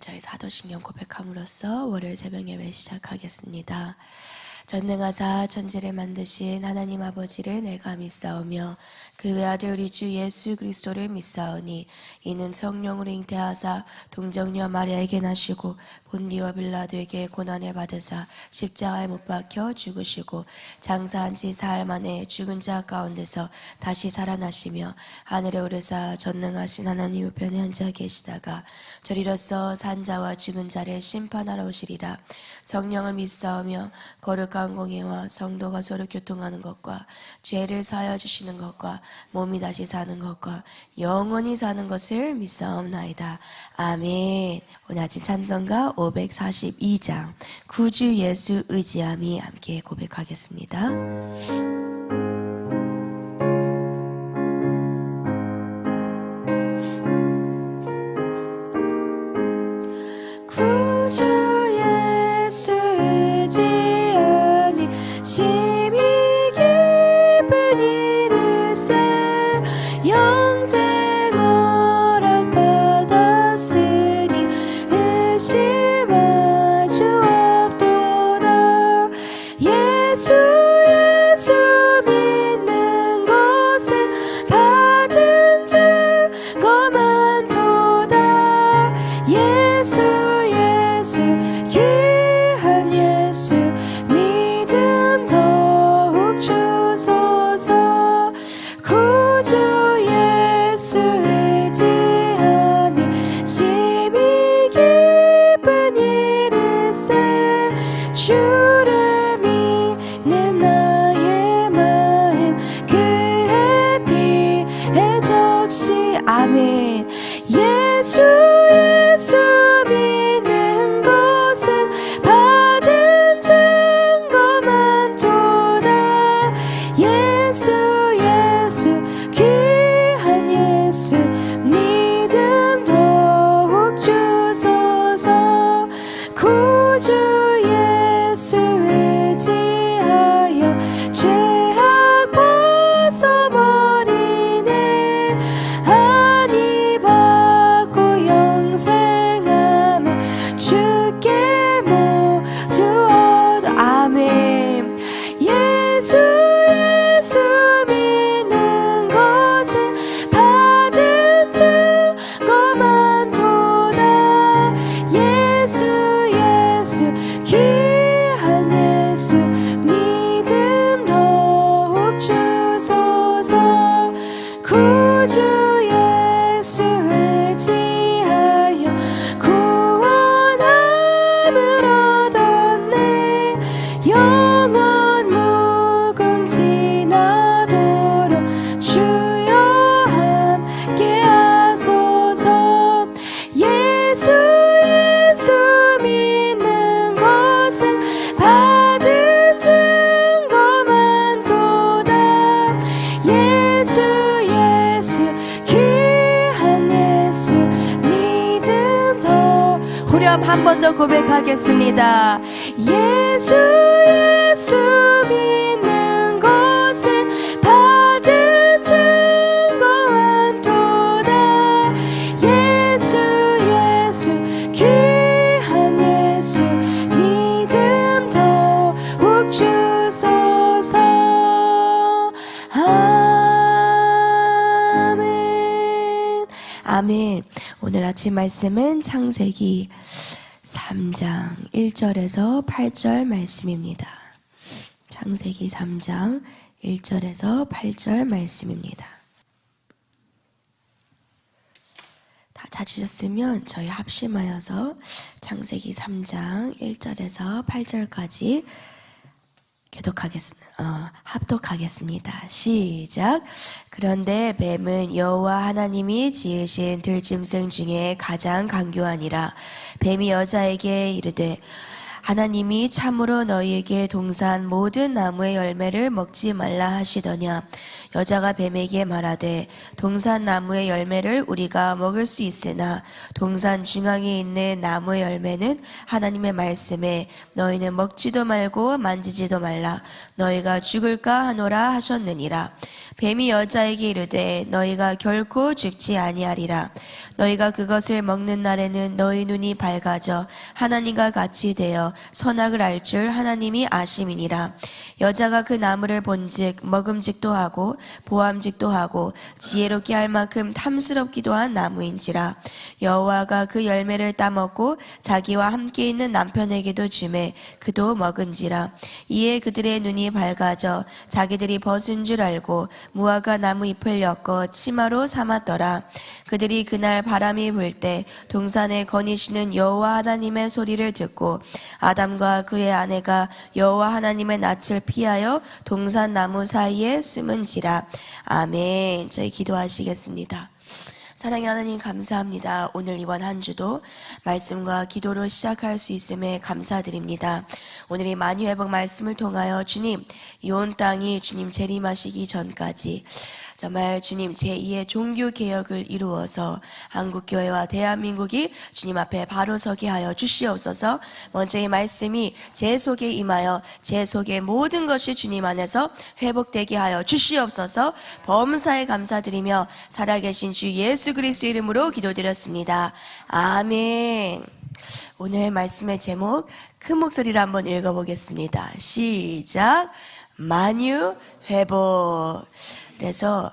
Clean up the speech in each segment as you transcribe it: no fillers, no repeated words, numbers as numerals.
저희 사도신경 고백함으로써 월요일 새벽 예배 시작하겠습니다. 전능하사 천지를 만드신 하나님 아버지를 내가 믿사오며 그 외아들 우리 주 예수 그리스도를 믿사오니 이는 성령으로 잉태하사 동정녀 마리아에게 나시고 본디오 빌라도에게 고난을 받으사 십자가에 못 박혀 죽으시고 장사한 지 사흘 만에 죽은 자 가운데서 다시 살아나시며 하늘에 오르사 전능하신 하나님 우편에 앉아 계시다가 저리로서 산 자와 죽은 자를 심판하러 오시리라. 성령을 믿사오며 거룩한 공예와 성도가 서로 교통하는 것과 죄를 사하여 주시는 것과 몸이 다시 사는 것과 영원히 사는 것을 믿사옵나이다. 아멘. 오늘 아침 찬송가 542장 구주 예수 의지함이 함께 고백하겠습니다. 구주 예수 의지함이 심히 기쁜 이르세 영생 허락받았으니 의심할 수 없도다. 예수 믿는 것은 받은 증거 많도다. 예수 귀한 예수 믿음 더욱 주소서. 구주 예수 의지함이 심히 기쁜 이르세 주를 믿는 나의 마음 그의 피에 적시. 아멘. 예수 믿는 것은 받은 증거 많도다. 예수 귀한 예수 믿음 더욱 주소서. 구주 예수 의지하여 죄악 벗어버리네 한이 받고 영생함을 주께 모두 얻어. 아멘. 예수 믿는 것은 받은 증거 많도다. 예수 귀한 예수 믿음 더욱 주소서. 구주 예수 의지하여 구원함을 얻었네 영원 무궁지나도록 주여 함께 하소서. 예수 믿는 것은 받은 증거 많도다. 예수 귀한 예수 믿음 더 후렴 한 번 더 고백하겠습니다. 예수 믿는 것은 받은 증거 많도다. 예수 귀한 예수 믿음 더욱 주소서. 아멘. 아멘. 오늘 아침 말씀은 창세기 3장 1절에서 8절 말씀입니다. 창세기 3장 1절에서 8절 말씀입니다. 다 찾으셨으면 저희 합심하여서 창세기 3장 1절에서 8절까지 합독하겠습니다. 시작. 그런데 뱀은 여호와 하나님이 지으신 들짐승 중에 가장 간교하니라. 뱀이 여자에게 이르되 하나님이 참으로 너희에게 동산 모든 나무의 열매를 먹지 말라 하시더냐. 여자가 뱀에게 말하되 동산 나무의 열매를 우리가 먹을 수 있으나 동산 중앙에 있는 나무의 열매는 하나님의 말씀에 너희는 먹지도 말고 만지지도 말라 너희가 죽을까 하노라 하셨느니라. 뱀이 여자에게 이르되 너희가 결코 죽지 아니하리라. 너희가 그것을 먹는 날에는 너희 눈이 밝아져 하나님과 같이 되어 선악을 알 줄 하나님이 아심이니라. 여자가 그 나무를 본즉 먹음직도 하고 보암직도 하고 지혜롭게 할 만큼 탐스럽기도 한 나무인지라. 여호와가 그 열매를 따먹고 자기와 함께 있는 남편에게도 주매 그도 먹은지라. 이에 그들의 눈이 밝아져 자기들이 벗은 줄 알고 무화과 나무 잎을 엮어 치마로 삼았더라. 그들이 그날 바람이 불 때 동산에 거니시는 여호와 하나님의 소리를 듣고 아담과 그의 아내가 여호와 하나님의 낯을 피하여 동산 나무 사이에 숨은지라. 아멘. 저희 기도하시겠습니다. 사랑의 하나님 감사합니다. 오늘 이번 한 주도 말씀과 기도로 시작할 수 있음에 감사드립니다. 오늘 이 만유회복 말씀을 통하여 주님, 이 온 땅이 주님 재림하시기 전까지 정말 주님 제2의 종교개혁을 이루어서 한국교회와 대한민국이 주님 앞에 바로 서게 하여 주시옵소서. 먼저 이 말씀이 제 속에 임하여 제 속의 모든 것이 주님 안에서 회복되게 하여 주시옵소서. 범사에 감사드리며 살아계신 주 예수 그리스도 이름으로 기도드렸습니다. 아멘. 오늘 말씀의 제목 큰 목소리로 한번 읽어보겠습니다. 시작. 만유회복. 그래서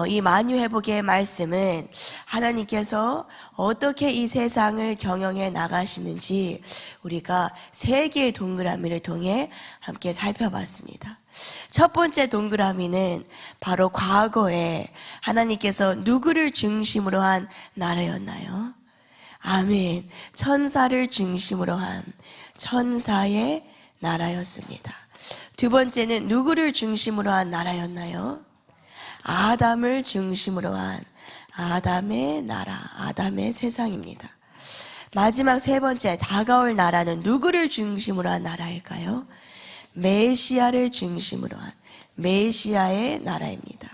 이 만유회복의 말씀은 하나님께서 어떻게 이 세상을 경영해 나가시는지 우리가 세 개의 동그라미를 통해 함께 살펴봤습니다. 첫 번째 동그라미는 바로 과거에 하나님께서 누구를 중심으로 한 나라였나요? 아멘. 천사를 중심으로 한 천사의 나라였습니다. 두 번째는 누구를 중심으로 한 나라였나요? 아담을 중심으로 한 아담의 나라, 아담의 세상입니다. 마지막 세 번째 다가올 나라는 누구를 중심으로 한 나라일까요? 메시아를 중심으로 한 메시아의 나라입니다.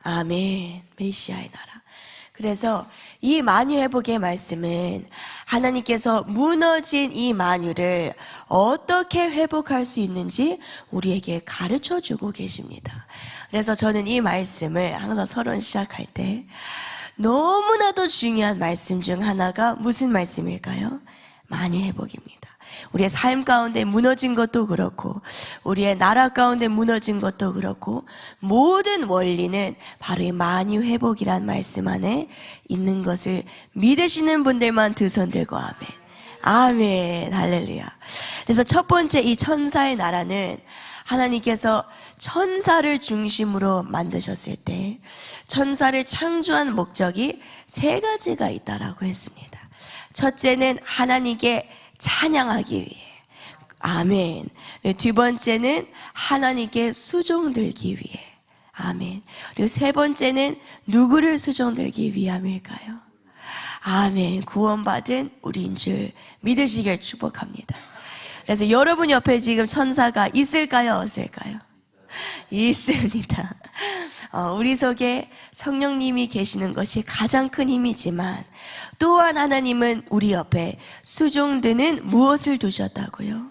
아멘. 메시아의 나라. 그래서 이 만유회복의 말씀은 하나님께서 무너진 이 만유를 어떻게 회복할 수 있는지 우리에게 가르쳐주고 계십니다. 그래서 저는 이 말씀을 항상 서론 시작할 때 너무나도 중요한 말씀 중 하나가 무슨 말씀일까요? 만유회복입니다. 우리의 삶 가운데 무너진 것도 그렇고 우리의 나라 가운데 무너진 것도 그렇고 모든 원리는 바로 이 만유회복이란 말씀 안에 있는 것을 믿으시는 분들만 두 손 들고 아멘. 아멘. 할렐루야. 그래서 첫 번째 이 천사의 나라는 하나님께서 천사를 중심으로 만드셨을 때 천사를 창조한 목적이 세 가지가 있다라고 했습니다. 첫째는 하나님께 찬양하기 위해. 아멘. 두 번째는 하나님께 수종들기 위해. 아멘. 그리고 세 번째는 누구를 수종들기 위함일까요? 아멘. 구원받은 우리인 줄 믿으시길 축복합니다. 그래서 여러분 옆에 지금 천사가 있을까요? 없을까요? 있습니다. 우리 속에 성령님이 계시는 것이 가장 큰 힘이지만 또한 하나님은 우리 옆에 수종드는 무엇을 두셨다고요?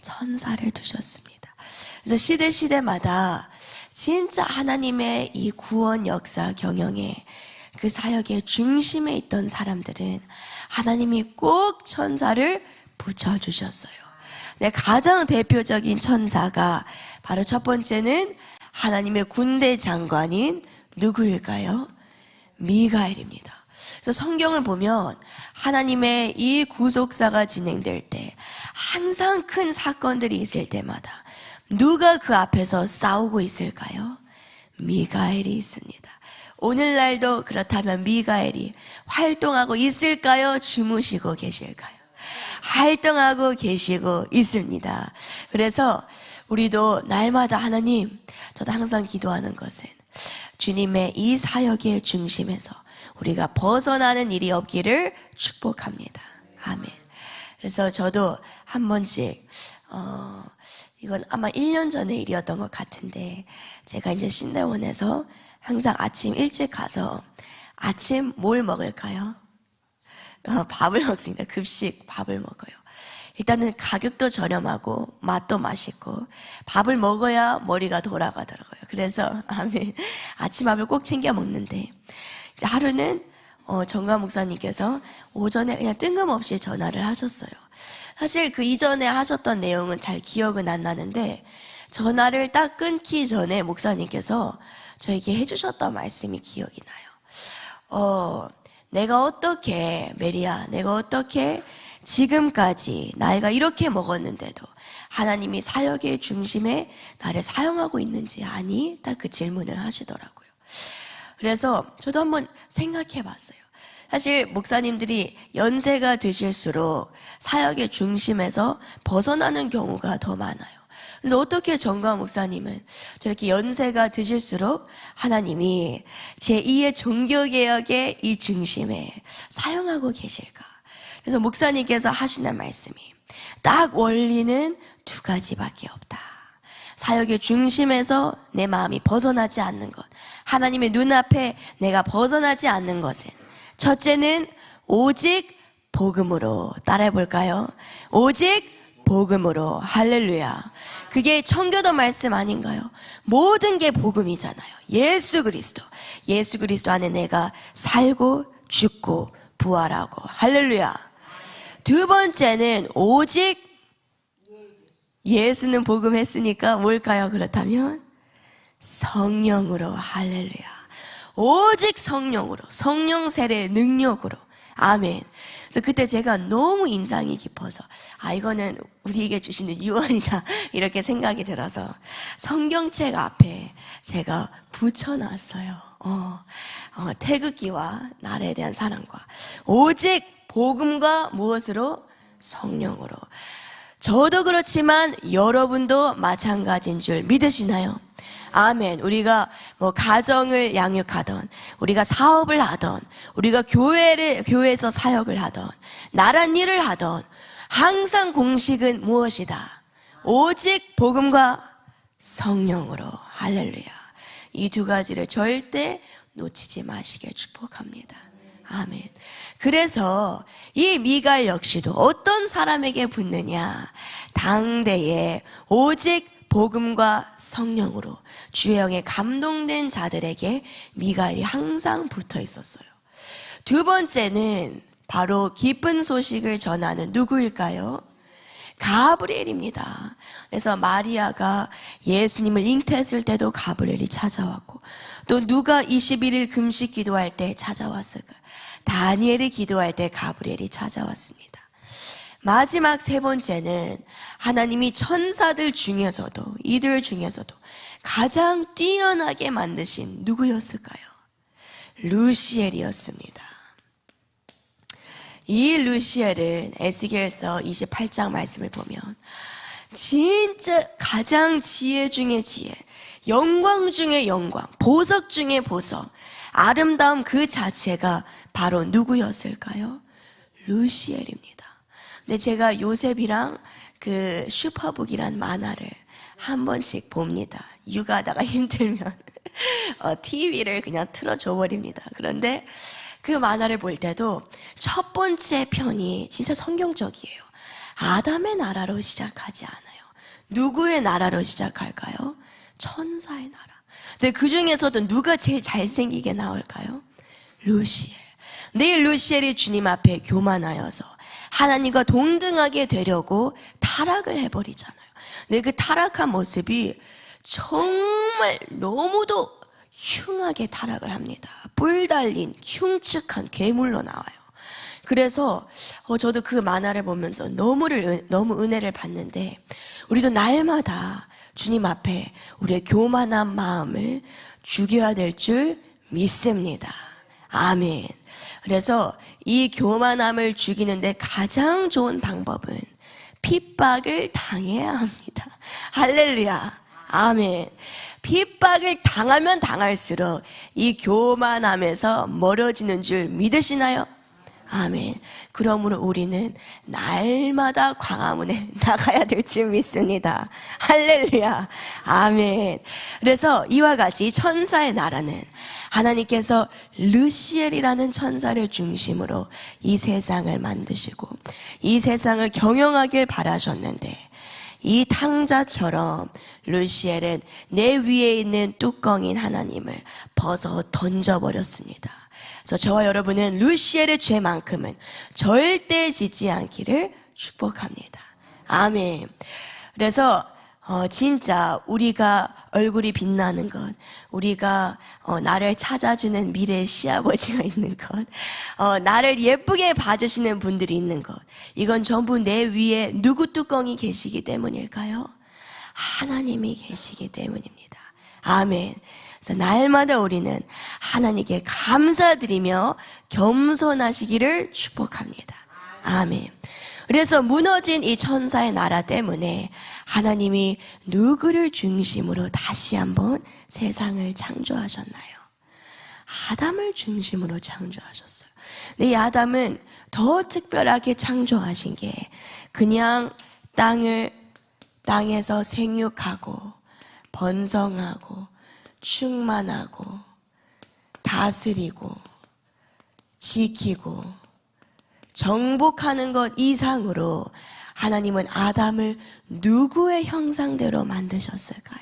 천사를 두셨습니다. 그래서 시대마다 진짜 하나님의 이 구원 역사 경영에 그 사역의 중심에 있던 사람들은 하나님이 꼭 천사를 붙여주셨어요. 네, 가장 대표적인 천사가 바로 첫 번째는 하나님의 군대 장관인 누구일까요? 미가엘입니다. 그래서 성경을 보면 하나님의 이 구속사가 진행될 때 항상 큰 사건들이 있을 때마다 누가 그 앞에서 싸우고 있을까요? 미가엘이 있습니다. 오늘날도 그렇다면 미가엘이 활동하고 있을까요? 주무시고 계실까요? 활동하고 계시고 있습니다. 그래서 우리도 날마다 하나님, 저도 항상 기도하는 것은 주님의 이 사역의 중심에서 우리가 벗어나는 일이 없기를 축복합니다. 아멘. 그래서 저도 한 번씩 이건 아마 1년 전의 일이었던 것 같은데 제가 이제 신대원에서 항상 아침 일찍 가서 아침 뭘 먹을까요? 밥을 먹습니다. 급식 밥을 먹어요. 일단은 가격도 저렴하고 맛도 맛있고 밥을 먹어야 머리가 돌아가더라고요. 그래서 아침 밥을 꼭 챙겨 먹는데 이제 하루는 정강 목사님께서 오전에 그냥 뜬금없이 전화를 하셨어요. 사실 그 이전에 하셨던 내용은 잘 기억은 안 나는데 전화를 딱 끊기 전에 목사님께서 저에게 해주셨던 말씀이 기억이 나요. 메리야, 내가 어떻게 지금까지 나이가 이렇게 먹었는데도 하나님이 사역의 중심에 나를 사용하고 있는지 아니? 딱 그 질문을 하시더라고요. 그래서 저도 한번 생각해 봤어요. 사실 목사님들이 연세가 드실수록 사역의 중심에서 벗어나는 경우가 더 많아요. 근데 어떻게 정강 목사님은 저렇게 연세가 드실수록 하나님이 제2의 종교개혁의 이 중심에 사용하고 계실까? 그래서 목사님께서 하시는 말씀이 딱 원리는 두 가지밖에 없다. 사역의 중심에서 내 마음이 벗어나지 않는 것, 하나님의 눈앞에 내가 벗어나지 않는 것은 첫째는 오직 복음으로, 따라해 볼까요? 오직 복음으로. 할렐루야. 그게 청교도 말씀 아닌가요? 모든 게 복음이잖아요. 예수 그리스도 안에 내가 살고 죽고 부활하고. 할렐루야. 두 번째는 오직 예수는 복음했으니까 뭘까요? 그렇다면 성령으로. 할렐루야. 오직 성령으로, 성령 세례의 능력으로. 아멘. 그래서 그때 제가 너무 인상이 깊어서 이거는 우리에게 주시는 유언이다 이렇게 생각이 들어서 성경책 앞에 제가 붙여놨어요. 태극기와 나라에 대한 사랑과 오직 복음과 무엇으로? 성령으로. 저도 그렇지만 여러분도 마찬가지인 줄 믿으시나요? 아멘. 우리가 가정을 양육하던, 우리가 사업을 하던, 우리가 교회에서 사역을 하던, 나란 일을 하던, 항상 공식은 무엇이다? 오직 복음과 성령으로. 할렐루야. 이 두 가지를 절대 놓치지 마시길 축복합니다. 아멘. 그래서 이 미갈 역시도 어떤 사람에게 붙느냐? 당대에 오직 복음과 성령으로 주의 영에 감동된 자들에게 미갈이 항상 붙어 있었어요. 두 번째는 바로 기쁜 소식을 전하는 누구일까요? 가브리엘입니다. 그래서 마리아가 예수님을 잉태했을 때도 가브리엘이 찾아왔고, 또 누가 21일 금식 기도할 때 찾아왔을까? 다니엘이 기도할 때 가브리엘이 찾아왔습니다. 마지막 세 번째는 하나님이 천사들 중에서도, 이들 중에서도 가장 뛰어나게 만드신 누구였을까요? 루시엘이었습니다. 이 루시엘은 에스겔서 28장 말씀을 보면 진짜 가장 지혜 중에 지혜, 영광 중에 영광, 보석 중에 보석, 아름다움 그 자체가 바로 누구였을까요? 루시엘입니다. 근데 제가 요셉이랑 그 슈퍼북이란 만화를 한 번씩 봅니다. 육아하다가 힘들면 TV를 그냥 틀어줘 버립니다. 그런데 그 만화를 볼 때도 첫 번째 편이 진짜 성경적이에요. 아담의 나라로 시작하지 않아요. 누구의 나라로 시작할까요? 천사의 나라. 근데 그 중에서도 누가 제일 잘생기게 나올까요? 루시엘. 네, 루시엘이 주님 앞에 교만하여서 하나님과 동등하게 되려고 타락을 해버리잖아요. 근데 그 타락한 모습이 정말 너무도 흉하게 타락을 합니다. 뿔 달린 흉측한 괴물로 나와요. 그래서 저도 그 만화를 보면서 너무 은혜를 받는데, 우리도 날마다 주님 앞에 우리의 교만한 마음을 죽여야 될 줄 믿습니다. 아멘. 그래서 이 교만함을 죽이는데 가장 좋은 방법은 핍박을 당해야 합니다. 할렐루야. 아멘. 핍박을 당하면 당할수록 이 교만함에서 멀어지는 줄 믿으시나요? 아멘. 그러므로 우리는 날마다 광화문에 나가야 될 줄 믿습니다. 할렐루야. 아멘. 그래서 이와 같이 천사의 나라는 하나님께서 르시엘이라는 천사를 중심으로 이 세상을 만드시고 이 세상을 경영하길 바라셨는데, 이 탕자처럼 루시엘은 내 위에 있는 뚜껑인 하나님을 벗어 던져버렸습니다. 그래서 저와 여러분은 루시엘의 죄만큼은 절대 짓지 않기를 축복합니다. 아멘. 그래서 진짜 우리가 얼굴이 빛나는 것, 우리가 나를 찾아주는 미래의 시아버지가 있는 것, 나를 예쁘게 봐주시는 분들이 있는 것, 이건 전부 내 위에 누구 뚜껑이 계시기 때문일까요? 하나님이 계시기 때문입니다. 아멘. 그래서 날마다 우리는 하나님께 감사드리며 겸손하시기를 축복합니다. 아멘. 그래서 무너진 이 천사의 나라 때문에 하나님이 누구를 중심으로 다시 한번 세상을 창조하셨나요? 아담을 중심으로 창조하셨어요. 근데 이 아담은 더 특별하게 창조하신 게 그냥 땅에서 생육하고 번성하고 충만하고 다스리고 지키고 정복하는 것 이상으로 하나님은 아담을 누구의 형상대로 만드셨을까요?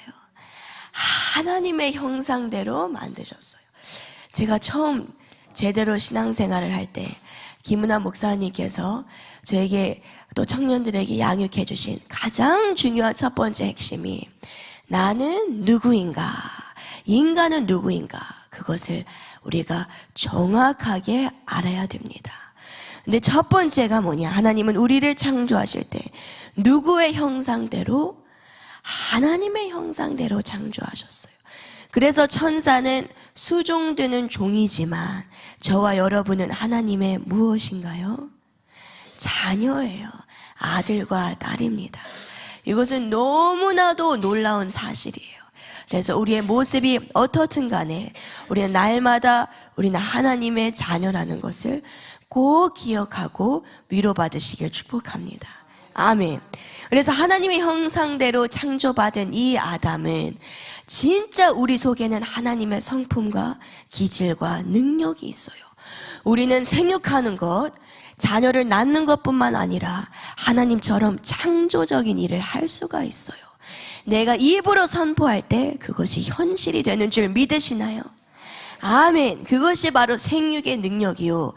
하나님의 형상대로 만드셨어요. 제가 처음 제대로 신앙생활을 할 때 김은하 목사님께서 저에게 또 청년들에게 양육해 주신 가장 중요한 첫 번째 핵심이 나는 누구인가? 인간은 누구인가? 그것을 우리가 정확하게 알아야 됩니다. 근데 첫 번째가 뭐냐? 하나님은 우리를 창조하실 때 누구의 형상대로? 하나님의 형상대로 창조하셨어요. 그래서 천사는 수종드는 종이지만 저와 여러분은 하나님의 무엇인가요? 자녀예요. 아들과 딸입니다. 이것은 너무나도 놀라운 사실이에요. 그래서 우리의 모습이 어떻든 간에 우리는 날마다 우리는 하나님의 자녀라는 것을 꼭 기억하고 위로받으시길 축복합니다. 아멘. 그래서 하나님의 형상대로 창조받은 이 아담은 진짜 우리 속에는 하나님의 성품과 기질과 능력이 있어요. 우리는 생육하는 것, 자녀를 낳는 것뿐만 아니라 하나님처럼 창조적인 일을 할 수가 있어요. 내가 입으로 선포할 때 그것이 현실이 되는 줄 믿으시나요? 아멘. 그것이 바로 생육의 능력이요.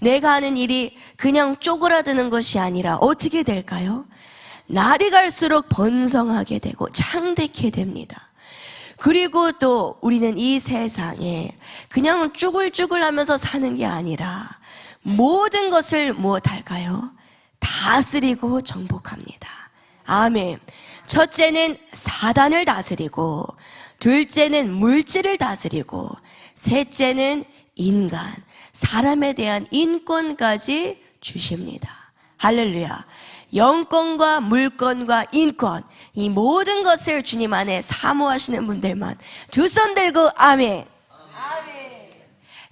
내가 하는 일이 그냥 쪼그라드는 것이 아니라 어떻게 될까요? 날이 갈수록 번성하게 되고 창대케 됩니다. 그리고 또 우리는 이 세상에 그냥 쭈글쭈글 하면서 사는 게 아니라 모든 것을 무엇할까요? 다스리고 정복합니다. 아멘. 첫째는 사단을 다스리고, 둘째는 물질을 다스리고, 셋째는 인간, 사람에 대한 인권까지 주십니다. 할렐루야. 영권과 물권과 인권, 이 모든 것을 주님 안에 사모하시는 분들만 두 손 들고 아멘.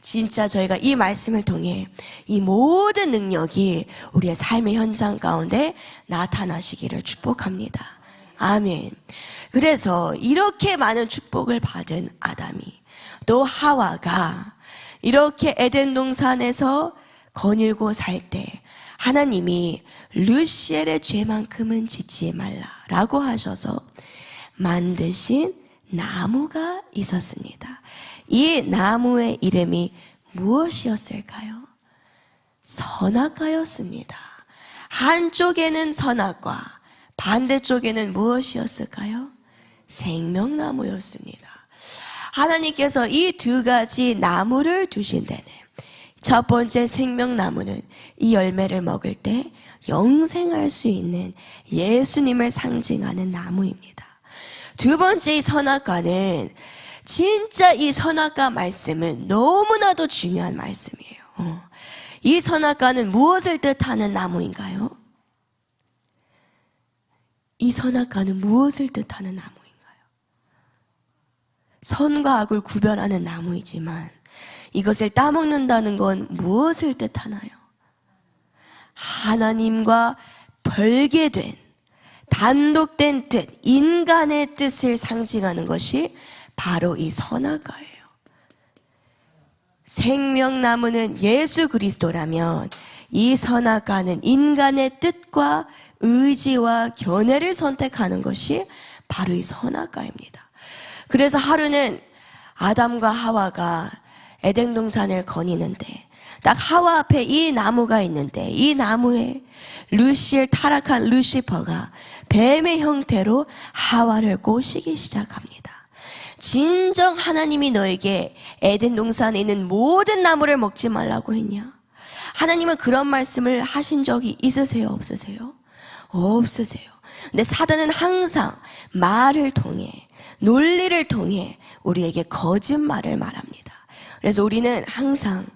진짜 저희가 이 말씀을 통해 이 모든 능력이 우리의 삶의 현장 가운데 나타나시기를 축복합니다. 아멘. 그래서 이렇게 많은 축복을 받은 아담이 또 하와가 이렇게 에덴 동산에서 거닐고 살 때 하나님이 루시엘의 죄만큼은 짓지 말라라고 하셔서 만드신 나무가 있었습니다. 이 나무의 이름이 무엇이었을까요? 선악과였습니다. 한쪽에는 선악과, 반대쪽에는 무엇이었을까요? 생명나무였습니다. 하나님께서 이 두 가지 나무를 두신 데는 첫 번째 생명나무는 이 열매를 먹을 때 영생할 수 있는 예수님을 상징하는 나무입니다. 두 번째 이 선악과는 진짜 이 선악과 말씀은 너무나도 중요한 말씀이에요. 이 선악과는 무엇을 뜻하는 나무인가요? 이 선악과는 무엇을 뜻하는 나무인가요? 선과 악을 구별하는 나무이지만 이것을 따먹는다는 건 무엇을 뜻하나요? 하나님과 별개된 단독된 뜻, 인간의 뜻을 상징하는 것이 바로 이 선악과예요. 생명나무는 예수 그리스도라면 이 선악과는 인간의 뜻과 의지와 견해를 선택하는 것이 바로 이 선악과입니다. 그래서 하루는 아담과 하와가 에덴 동산을 거니는데 딱 하와 앞에 이 나무가 있는데 이 나무에 타락한 루시퍼가 뱀의 형태로 하와를 꼬시기 시작합니다. 진정 하나님이 너에게 에덴 동산에 있는 모든 나무를 먹지 말라고 했냐? 하나님은 그런 말씀을 하신 적이 있으세요? 없으세요? 없으세요. 근데 사단은 항상 말을 통해, 논리를 통해 우리에게 거짓말을 말합니다. 그래서 우리는 항상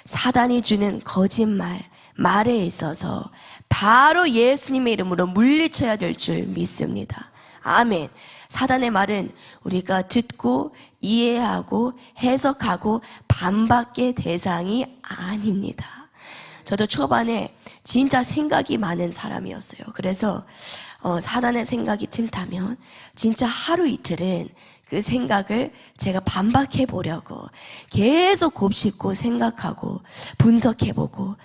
사단이 주는 거짓말, 말에 있어서 바로 예수님의 이름으로 물리쳐야 될 줄 믿습니다. 아멘. 사단의 말은 우리가 듣고 이해하고 해석하고 반박의 대상이 아닙니다. 저도 초반에 진짜 생각이 많은 사람이었어요. 그래서 사단의 생각이 틈타면 진짜 하루 이틀은 그 생각을 제가 반박해 보려고 계속 곱씹고 생각하고 분석해 보고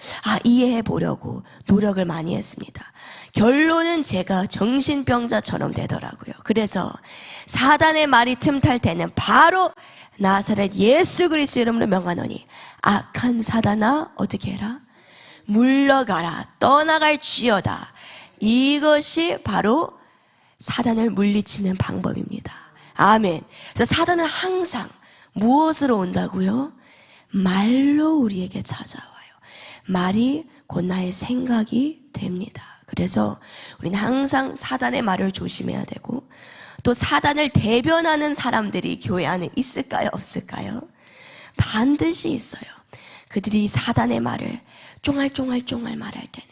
이해해 보려고 노력을 많이 했습니다. 결론은 제가 정신병자처럼 되더라고요. 그래서 사단의 말이 틈탈 때는 바로 나사렛 예수 그리스도 이름으로 명하노니 악한 사단아 어떻게 해라? 물러가라, 떠나갈지어다. 이것이 바로 사단을 물리치는 방법입니다. 아멘. 그래서 사단은 항상 무엇으로 온다고요? 말로 우리에게 찾아와요. 말이 곧 나의 생각이 됩니다. 그래서 우리는 항상 사단의 말을 조심해야 되고, 또 사단을 대변하는 사람들이 교회 안에 있을까요? 없을까요? 반드시 있어요. 그들이 사단의 말을 쫑알쫑알 말할 때는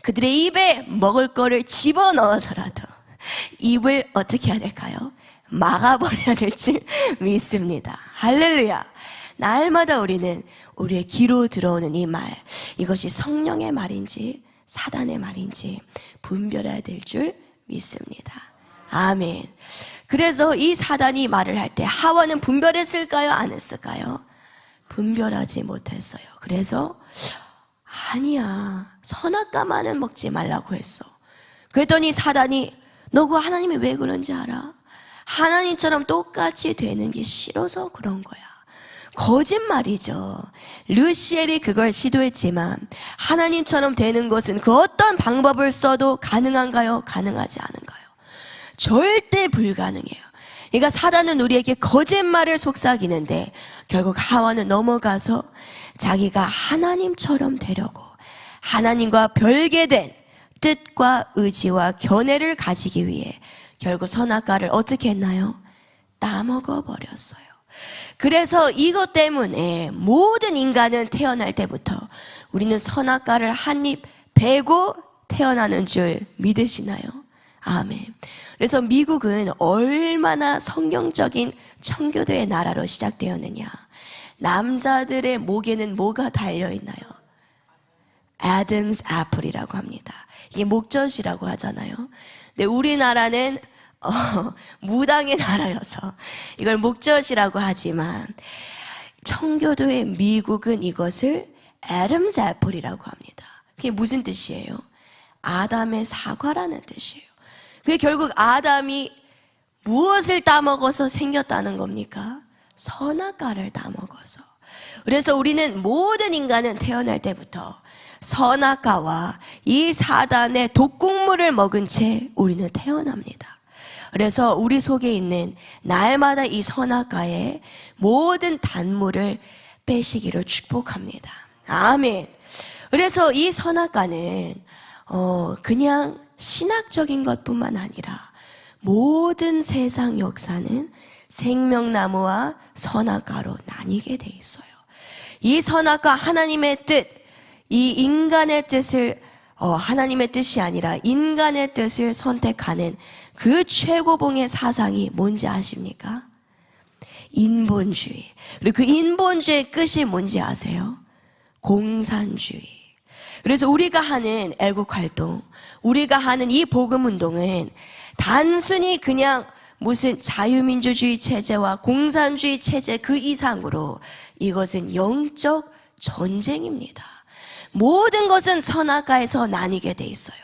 그들의 입에 먹을 거를 집어넣어서라도 입을 어떻게 해야 될까요? 막아버려야 될 줄 믿습니다. 할렐루야. 날마다 우리는 우리의 귀로 들어오는 이 말, 이것이 성령의 말인지 사단의 말인지 분별해야 될 줄 믿습니다. 아멘. 그래서 이 사단이 말을 할 때 하와는 분별했을까요? 안 했을까요? 분별하지 못했어요. 그래서 아니야, 선악과만은 먹지 말라고 했어. 그랬더니 사단이 너 그거 하나님이 왜 그런지 알아? 하나님처럼 똑같이 되는 게 싫어서 그런 거야. 거짓말이죠. 르시엘이 그걸 시도했지만 하나님처럼 되는 것은 그 어떤 방법을 써도 가능한가요? 가능하지 않은가요? 절대 불가능해요. 그러니까 사단은 우리에게 거짓말을 속삭이는데 결국 하와는 넘어가서 자기가 하나님처럼 되려고 하나님과 별개된 뜻과 의지와 견해를 가지기 위해 결국 선악과를 어떻게 했나요? 따먹어 버렸어요. 그래서 이것 때문에 모든 인간은 태어날 때부터 우리는 선악과를 한 입 베고 태어나는 줄 믿으시나요? 아멘. 그래서 미국은 얼마나 성경적인 청교도의 나라로 시작되었느냐. 남자들의 목에는 뭐가 달려있나요? 애덤스 애플이라고 합니다. 이게 목젖이라고 하잖아요. 근데 우리나라는 무당의 나라여서 이걸 목젖이라고 하지만 청교도의 미국은 이것을 애덤스 애플이라고 합니다. 그게 무슨 뜻이에요? 아담의 사과라는 뜻이에요. 그게 결국 아담이 무엇을 따먹어서 생겼다는 겁니까? 선악과를 따먹어서. 그래서 우리는 모든 인간은 태어날 때부터 선악과와 이 사단의 독국물을 먹은 채 우리는 태어납니다. 그래서 우리 속에 있는 날마다 이 선악과의 모든 단물을 빼시기를 축복합니다. 아멘. 그래서 이 선악과는 그냥 신학적인 것뿐만 아니라 모든 세상 역사는 생명나무와 선악과로 나뉘게 돼 있어요. 이 선악과 하나님의 뜻, 이 인간의 뜻을 하나님의 뜻이 아니라 인간의 뜻을 선택하는 그 최고봉의 사상이 뭔지 아십니까? 인본주의. 그리고 그 인본주의의 끝이 뭔지 아세요? 공산주의. 그래서 우리가 하는 애국활동, 우리가 하는 이 복음운동은 단순히 그냥 무슨 자유민주주의 체제와 공산주의 체제 그 이상으로 이것은 영적 전쟁입니다. 모든 것은 선악과에서 나뉘게 돼 있어요.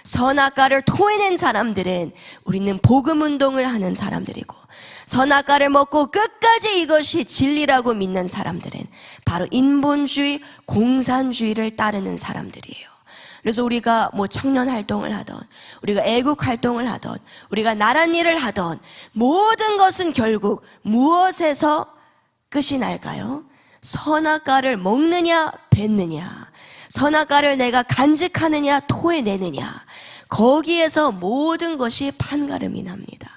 선악과를 토해낸 사람들은 우리는 복음운동을 하는 사람들이고, 선악과를 먹고 끝까지 이것이 진리라고 믿는 사람들은 바로 인본주의, 공산주의를 따르는 사람들이에요. 그래서 우리가 뭐 청년 활동을 하던, 우리가 애국 활동을 하던, 우리가 나란 일을 하던 모든 것은 결국 무엇에서 끝이 날까요? 선악과를 먹느냐 뱉느냐, 선악과를 내가 간직하느냐 토해내느냐, 거기에서 모든 것이 판가름이 납니다.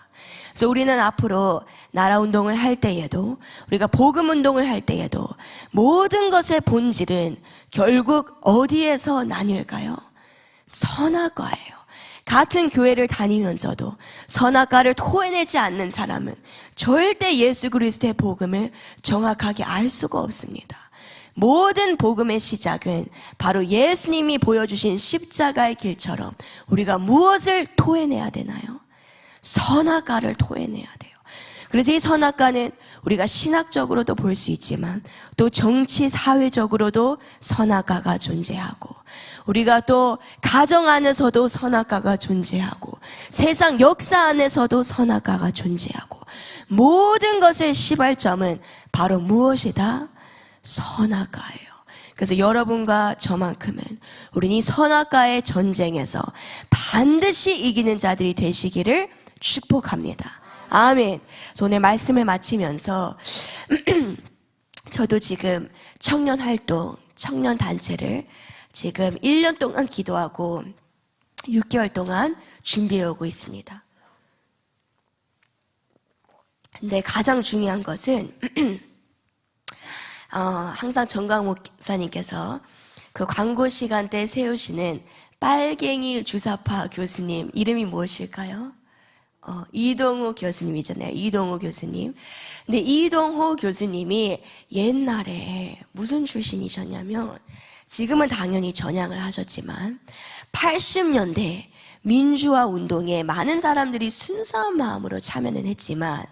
그래서 우리는 앞으로 나라 운동을 할 때에도, 우리가 복음 운동을 할 때에도 모든 것의 본질은 결국 어디에서 나뉠까요? 선악과예요. 같은 교회를 다니면서도 선악과를 토해내지 않는 사람은 절대 예수 그리스도의 복음을 정확하게 알 수가 없습니다. 모든 복음의 시작은 바로 예수님이 보여주신 십자가의 길처럼 우리가 무엇을 토해내야 되나요? 선악과를 토해내야 돼요. 그래서 이 선악과는 우리가 신학적으로도 볼 수 있지만 또 정치 사회적으로도 선악과가 존재하고, 우리가 또 가정 안에서도 선악과가 존재하고, 세상 역사 안에서도 선악과가 존재하고, 모든 것의 시발점은 바로 무엇이다? 선악과예요. 그래서 여러분과 저만큼은 우리는 이 선악과의 전쟁에서 반드시 이기는 자들이 되시기를 축복합니다. 아멘. 그래서 오늘 말씀을 마치면서 저도 지금 청년 활동, 청년 단체를 지금 1년 동안 기도하고 6개월 동안 준비해 오고 있습니다. 근데 가장 중요한 것은 항상 정강 목사님께서 그 광고 시간대에 세우시는 빨갱이 주사파 교수님 이름이 무엇일까요? 이동호 교수님이잖아요. 이동호 교수님. 근데 이동호 교수님이 옛날에 무슨 출신이셨냐면, 지금은 당연히 전향을 하셨지만 80년대 민주화 운동에 많은 사람들이 순수한 마음으로 참여는 했지만,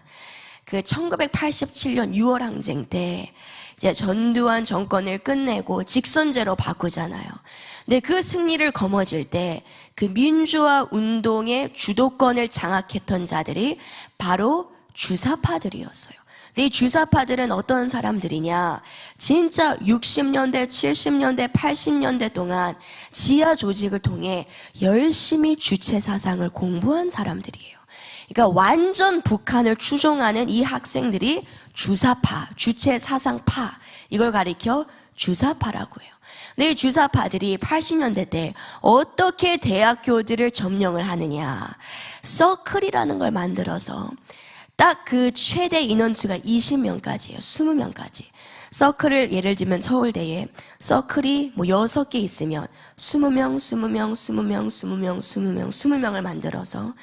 그 1987년 6월 항쟁 때 이제 전두환 정권을 끝내고 직선제로 바꾸잖아요. 근데 그 승리를 거머쥘 때 그 민주화 운동의 주도권을 장악했던 자들이 바로 주사파들이었어요. 근데 이 주사파들은 어떤 사람들이냐? 진짜 60년대, 70년대, 80년대 동안 지하 조직을 통해 열심히 주체 사상을 공부한 사람들이에요. 그러니까 완전 북한을 추종하는 이 학생들이 주사파, 주체 사상파, 이걸 가리켜 주사파라고 해요. 근데 이 주사파들이 80년대 때 어떻게 대학교들을 점령을 하느냐, 서클이라는 걸 만들어서 딱 그 최대 인원수가 20명까지예요. 20명까지. 서클을 예를 들면 서울대에 서클이 뭐 6개 있으면 20명, 20명, 20명, 20명, 20명, 20명을 만들어서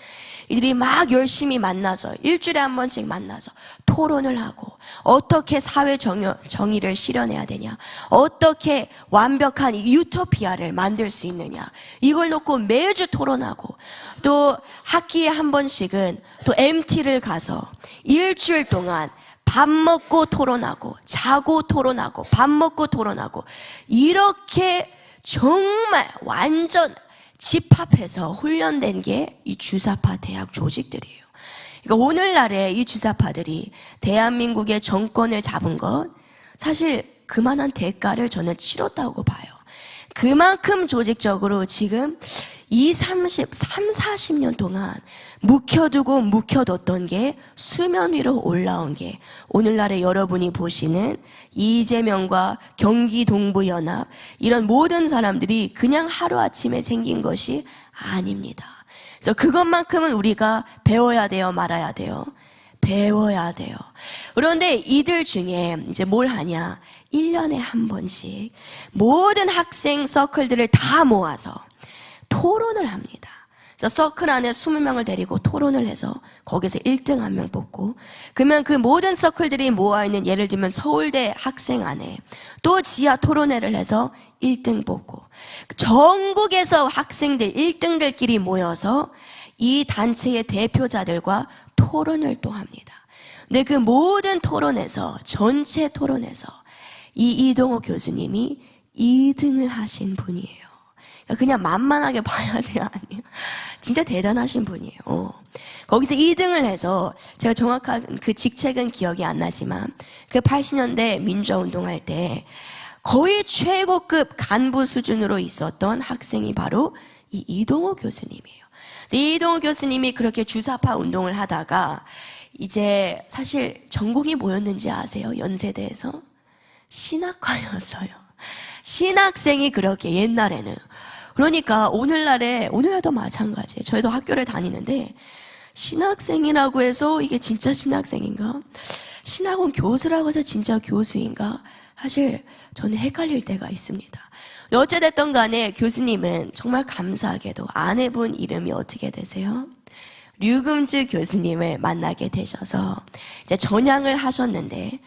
이들이 막 열심히 만나서 일주일에 한 번씩 만나서 토론을 하고, 어떻게 사회 정의를 실현해야 되냐, 어떻게 완벽한 유토피아를 만들 수 있느냐, 이걸 놓고 매주 토론하고, 또 학기에 한 번씩은 또 MT를 가서 일주일 동안 밥 먹고 토론하고, 자고 토론하고, 밥 먹고 토론하고, 이렇게 정말 완전 집합해서 훈련된 게 이 주사파 대학 조직들이에요. 그러니까 오늘날의 이 주사파들이 대한민국의 정권을 잡은 것, 사실 그만한 대가를 저는 치렀다고 봐요. 그만큼 조직적으로 지금 40년 동안 묵혀두고 묵혀뒀던 게 수면 위로 올라온 게 오늘날의 여러분이 보시는 이재명과 경기동부연합, 이런 모든 사람들이 그냥 하루아침에 생긴 것이 아닙니다. 그래서 그것만큼은 우리가 배워야 돼요, 말아야 돼요? 배워야 돼요. 그런데 이들 중에 이제 뭘 하냐? 1년에 한 번씩 모든 학생 서클들을 다 모아서 토론을 합니다. 그래서 서클 안에 20명을 데리고 토론을 해서 거기서 1등 한 명 뽑고, 그러면 그 모든 서클들이 모아있는, 예를 들면 서울대 학생 안에 또 지하 토론회를 해서 1등 뽑고, 전국에서 학생들 1등들끼리 모여서 이 단체의 대표자들과 토론을 또 합니다. 근데 그 모든 토론에서, 전체 토론에서 이 이동호 교수님이 2등을 하신 분이에요. 그냥 만만하게 봐야 돼요, 아니에요? 진짜 대단하신 분이에요. 거기서 2등을 해서 제가 정확한 그 직책은 기억이 안 나지만 그 80년대 민주화운동할 때 거의 최고급 간부 수준으로 있었던 학생이 바로 이 이동호 교수님이에요. 이동호 교수님이 그렇게 주사파 운동을 하다가 이제 사실 전공이 뭐였는지 아세요? 연세대에서? 신학과였어요. 신학생이 그렇게 옛날에는. 그러니까 오늘날도 마찬가지예요. 저희도 학교를 다니는데 신학생이라고 해서 이게 진짜 신학생인가? 신학원 교수라고 해서 진짜 교수인가? 사실 저는 헷갈릴 때가 있습니다. 어찌됐든 간에 교수님은 정말 감사하게도 아내분 이름이 어떻게 되세요? 류금주 교수님을 만나게 되셔서 이제 전향을 하셨는데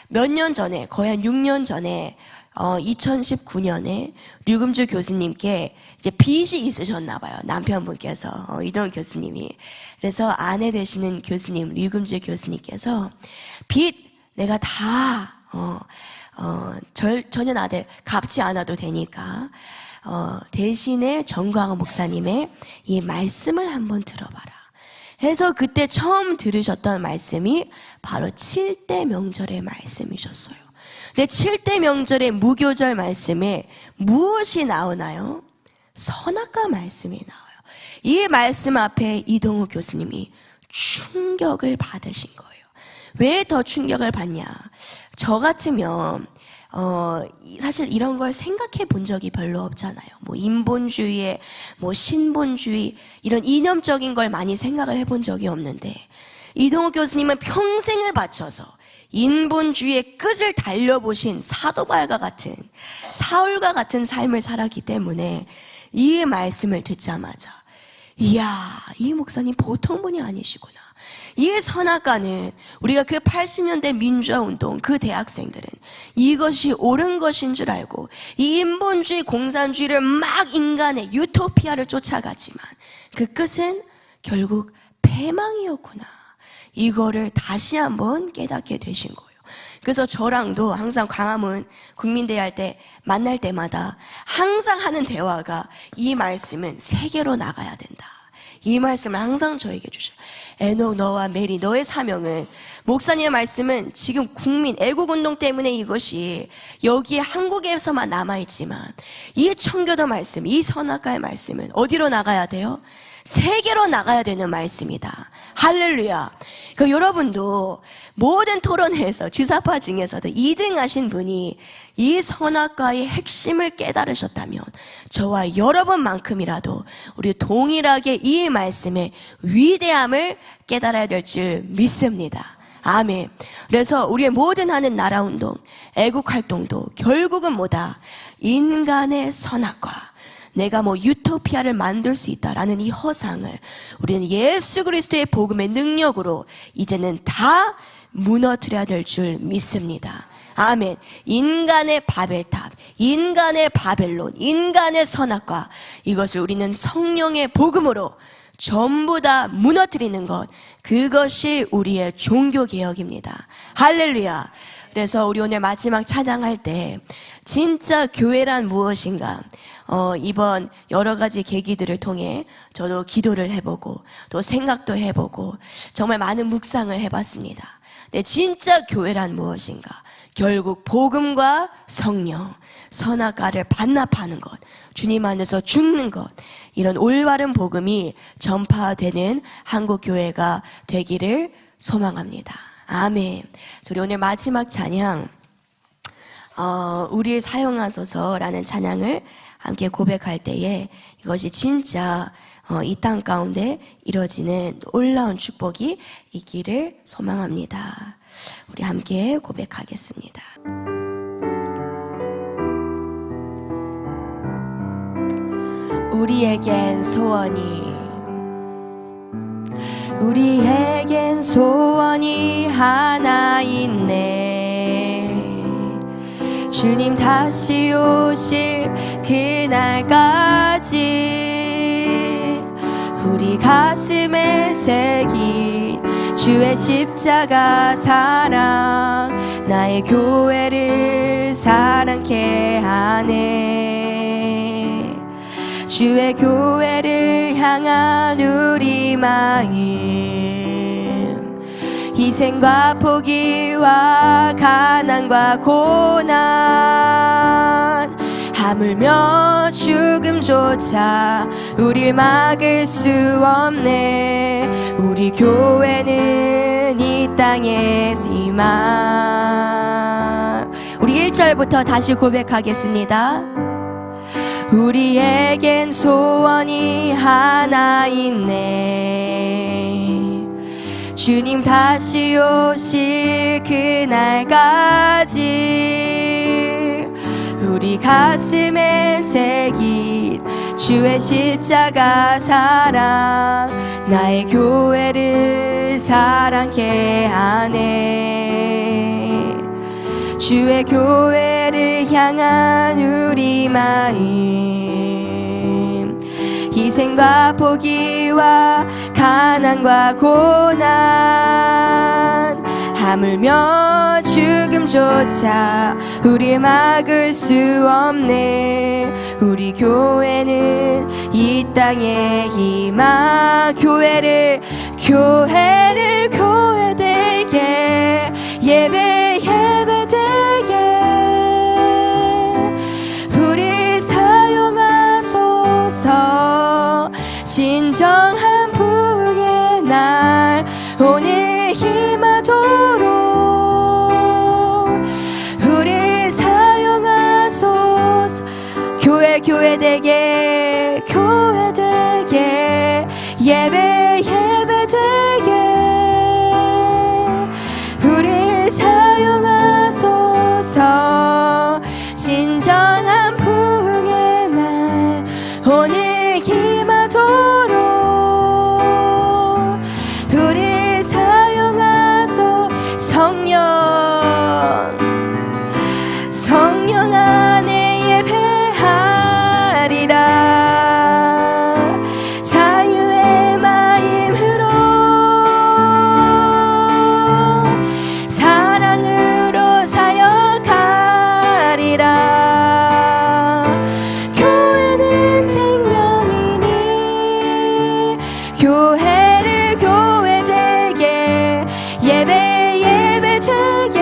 몇 년 전에, 거의 한 6년 전에 2019년에 류금주 교수님께 이제 빚이 있으셨나 봐요. 남편분께서 이동훈 교수님이. 그래서 아내 되시는 교수님 류금주 교수님께서 빚 내가 다 전혀 나한테 갚지 않아도 되니까 대신에 정광호 목사님의 이 말씀을 한번 들어봐라 해서 그때 처음 들으셨던 말씀이 바로 7대 명절의 말씀이셨어요. 근데 7대 명절의 무교절 말씀에 무엇이 나오나요? 선악과 말씀이 나와요. 이 말씀 앞에 이동우 교수님이 충격을 받으신 거예요. 왜 더 충격을 받냐? 저 같으면 사실 이런 걸 생각해 본 적이 별로 없잖아요. 뭐 인본주의에 뭐 신본주의 이런 이념적인 걸 많이 생각을 해본 적이 없는데 이동우 교수님은 평생을 바쳐서 인본주의의 끝을 달려보신 사도바울과 같은 삶을 살았기 때문에 이 말씀을 듣자마자 이야, 이 목사님 보통 분이 아니시구나. 이 선악과는 우리가 그 80년대 민주화운동 그 대학생들은 이것이 옳은 것인 줄 알고 이 인본주의 공산주의를 막 인간의 유토피아를 쫓아갔지만 그 끝은 결국 패망이었구나. 이거를 다시 한번 깨닫게 되신 거예요. 그래서 저랑도 항상 광화문 국민대회 할 때 만날 때마다 항상 하는 대화가 이 말씀은 세계로 나가야 된다. 이 말씀을 항상 저에게 주셔요. 에녹 너와 메리 너의 사명은 목사님의 말씀은 지금 국민 애국운동 때문에 이것이 여기에 한국에서만 남아있지만 이 청교도 말씀, 이 선악과의 말씀은 어디로 나가야 돼요? 세계로 나가야 되는 말씀이다. 할렐루야. 그 여러분도 모든 토론회에서 주사파 중에서도 2등 하신 분이 이 선악과의 핵심을 깨달으셨다면 저와 여러분만큼이라도 우리 동일하게 이 말씀의 위대함을 깨달아야 될 줄 믿습니다. 아멘. 그래서 우리의 모든 하는 나라운동, 애국활동도 결국은 뭐다? 인간의 선악과 내가 뭐 유토피아를 만들 수 있다라는 이 허상을 우리는 예수 그리스도의 복음의 능력으로 이제는 다 무너뜨려야 될 줄 믿습니다. 아멘. 인간의 바벨탑, 인간의 바벨론, 인간의 선악과 이것을 우리는 성령의 복음으로 전부 다 무너뜨리는 것, 그것이 우리의 종교개혁입니다. 할렐루야. 그래서 우리 오늘 마지막 찬양할 때 진짜 교회란 무엇인가, 이번 여러 가지 계기들을 통해 저도 기도를 해보고 또 생각도 해보고 정말 많은 묵상을 해봤습니다. 근데 진짜 교회란 무엇인가? 결국 복음과 성령, 선악과를 반납하는 것, 주님 안에서 죽는 것, 이런 올바른 복음이 전파되는 한국교회가 되기를 소망합니다. 아멘. 우리 오늘 마지막 찬양, 우리를 사용하소서라는 찬양을 함께 고백할 때에 이것이 진짜 이 땅 가운데 이루어지는 놀라운 축복이 있기를 소망합니다. 우리 함께 고백하겠습니다. 우리에겐 소원이 하나 있네. 주님 다시 오실 그날까지 우리 가슴에 새긴 주의 십자가 사랑 나의 교회를 사랑케 하네. 주의 교회를 향한 우리 마음, 희생과 포기와 가난과 고난, 하물며 죽음조차 우릴 막을 수 없네. 우리 교회는 이 땅의 희망. 우리 1절부터 다시 고백하겠습니다. 우리에겐 소원이 하나 있네. 주님 다시 오실 그날까지 우리 가슴에 새긴 주의 십자가 사랑, 나의 교회를 사랑케 하네. 주의 교회를 향한 우리 마음, 희생과 포기와 가난과 고난, 하물며 죽음조차 우릴 막을 수 없네. 우리 교회는 이 땅의 희망. 교회를 교회되게, 예배되게 우리 사용하소서. 진정한 부흥의 날 오늘 임하도록 우리 사용하소서. 교회되게, 예배되게 우리 사용하소서. 진정한 부흥의 날 오늘 임하도록 우리 사용하소서. 성령 안에 예배하리라. 자유의 마음으로 사랑으로 사역하리라. 교회는 생명이니 교회를 교회되게, 예배되게.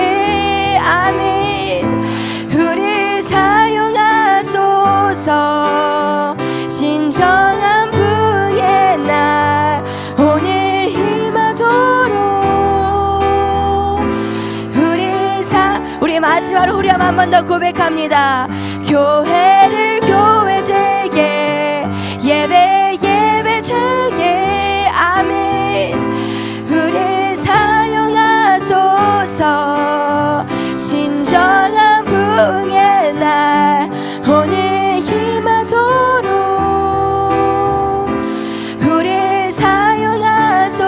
아멘. 우리 사용하소서. 진정한 부흥의 날 오늘 임하도록 우리 마지막으로 후렴 한 번 더 고백합니다. 교회를 교회되게, 예배되게. 아멘. 우리 사용하소서. 진정한 부흥의 날 오늘 임하도록 우리 사용하소서.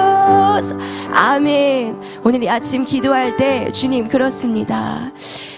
아멘. 오늘 이 아침 기도할 때 주님 그렇습니다.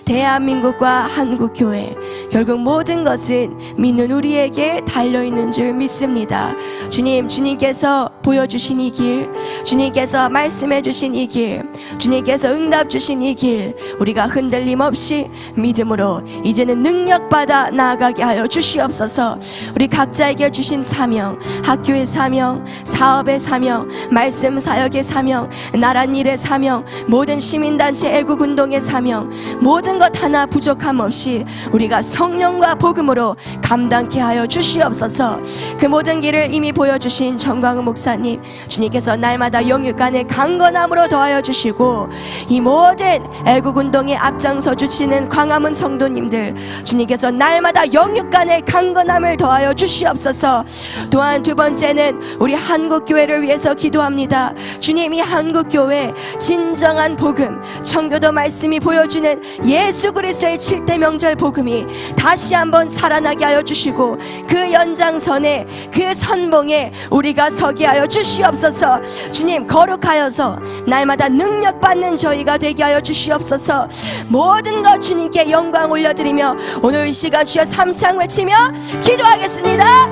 대한민국과 한국교회, 결국 모든 것은 믿는 우리에게 달려있는 줄 믿습니다. 주님께서 보여주신 이 길, 주님께서 말씀해 주신 이 길, 주님께서 응답 주신 이 길, 우리가 흔들림 없이 믿음으로 이제는 능력받아 나아가게 하여 주시옵소서. 우리 각자에게 주신 사명, 학교의 사명, 사업의 사명, 말씀 사역의 사명, 나란 일의 사명, 모든 시민단체 애국운동의 사명, 모든 것 하나 부족함 없이 우리가 성령과 복음으로 감당케 하여 주시옵소서. 그 모든 길을 이미 보여주신 정광훈 목사님, 주님께서 날마다 영육간의 강건함으로 더하여 주시고, 이 모든 애국운동에 앞장서 주시는 광화문 성도님들, 주님께서 날마다 영육간의 강건함을 더하여 주시옵소서. 또한 두 번째는 우리 한국교회를 위해서 기도합니다. 주님, 이 한국교회 진정한 복음, 청교도 말씀이 보여주는 예수 그리스도의 7대 명절 복음이 다시 한번 살아나게 하여 주시고, 그 연장선에, 그 선봉에 우리가 서게 하여 주시옵소서. 주님, 거룩하여서 날마다 능력받는 저희가 되게 하여 주시옵소서. 모든 것 주님께 영광 올려드리며 오늘 이 시간 주여 삼창 외치며 기도하겠습니다.